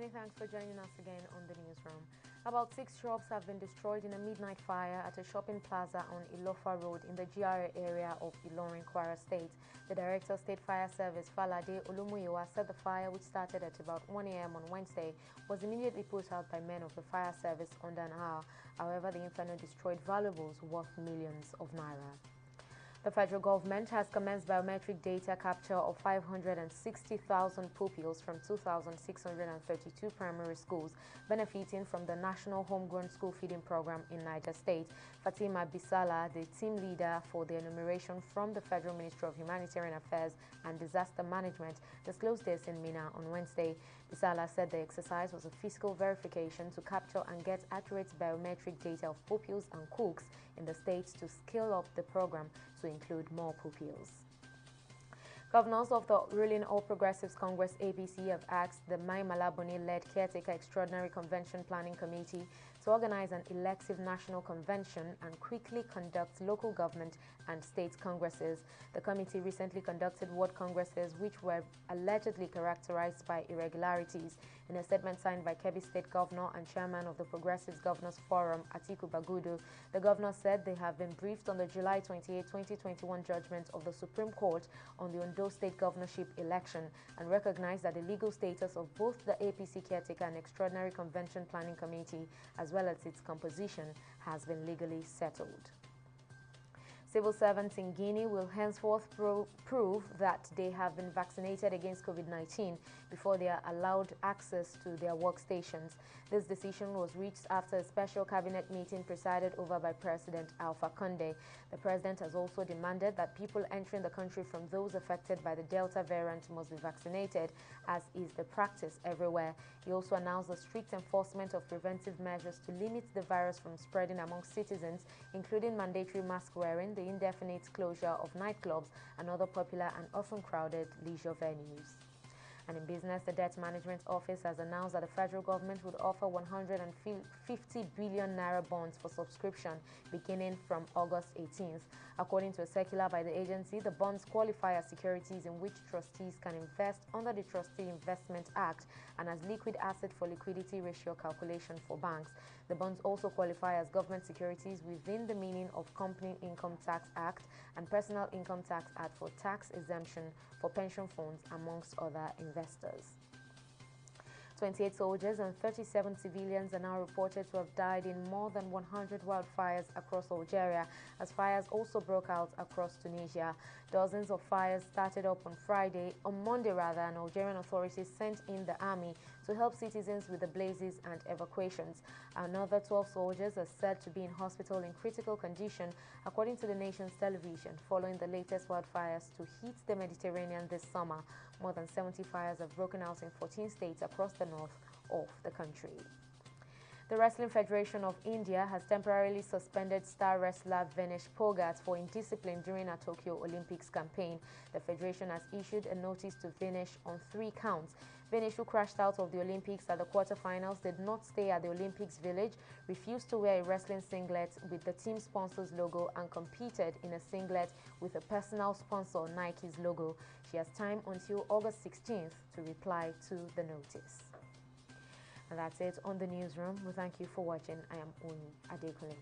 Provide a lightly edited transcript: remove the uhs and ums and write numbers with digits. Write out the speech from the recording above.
Many thanks for joining us again on the newsroom. About 6 shops have been destroyed in a midnight fire at a shopping plaza on Ilofa Road in the GRA area of Ilorin, Kwara State. The Director of State Fire Service, Falade Olumuyiwa, said the fire, which started at about 1 a.m. on Wednesday, was immediately put out by men of the fire service under an hour. However, the inferno destroyed valuables worth millions of naira. The federal government has commenced biometric data capture of 560,000 pupils from 2,632 primary schools benefiting from the National Homegrown School Feeding Program in Niger State. Fatima Bisala, the team leader for the enumeration from the Federal Ministry of Humanitarian Affairs and Disaster Management, disclosed this in Minna on Wednesday. Bisala said the exercise was a physical verification to capture and get accurate biometric data of pupils and cooks in the state to scale up the program to include more pupils. Governors of the ruling All Progressives Congress APC have asked the Mai Malabuni-led Caretaker Extraordinary Convention Planning Committee to organize an elective national convention and quickly conduct local government and state congresses. The committee recently conducted ward congresses which were allegedly characterized by irregularities. In a statement signed by Kebbi State Governor and Chairman of the Progressives Governors Forum, Atiku Bagudu, the governor said they have been briefed on the July 28, 2021 judgment of the Supreme Court on the Ondo State governorship election and recognized that the legal status of both the APC Caretaker and Extraordinary Convention Planning Committee as well as its composition has been legally settled. Civil servants in Guinea will henceforth prove that they have been vaccinated against COVID-19 before they are allowed access to their workstations. This decision was reached after a special cabinet meeting presided over by President Alpha Conde. The president has also demanded that people entering the country from those affected by the Delta variant must be vaccinated, as is the practice everywhere. He also announced the strict enforcement of preventive measures to limit the virus from spreading among citizens, including mandatory mask wearing, the indefinite closure of nightclubs and other popular and often crowded leisure venues. And in business, the Debt Management Office has announced that the federal government would offer 150 billion naira bonds for subscription beginning from August 18th. According to a circular by the agency, the bonds qualify as securities in which trustees can invest under the Trustee Investment Act and as liquid asset for liquidity ratio calculation for banks. The bonds also qualify as government securities within the meaning of Company Income Tax Act and Personal Income Tax Act for tax exemption for pension funds, amongst other investors. 28 soldiers and 37 civilians are now reported to have died in more than 100 wildfires across Algeria, as fires also broke out across Tunisia. Dozens of fires started up on Monday, and Algerian authorities sent in the army to help citizens with the blazes and evacuations. Another 12 soldiers are said to be in hospital in critical condition, according to the nation's television, following the latest wildfires to hit the Mediterranean this summer. More than 70 fires have broken out in 14 states across the north of the country. The Wrestling Federation of India has temporarily suspended star wrestler Vinesh Phogat for indiscipline during a Tokyo Olympics campaign. The federation has issued a notice to Vinesh on 3 counts. Vinesh, who crashed out of the Olympics at the quarterfinals, did not stay at the Olympics Village, refused to wear a wrestling singlet with the team sponsor's logo, and competed in a singlet with a personal sponsor, Nike's logo. She has time until August 16th to reply to the notice. And that's it on the newsroom. We thank you for watching. I am Oni Adekunle.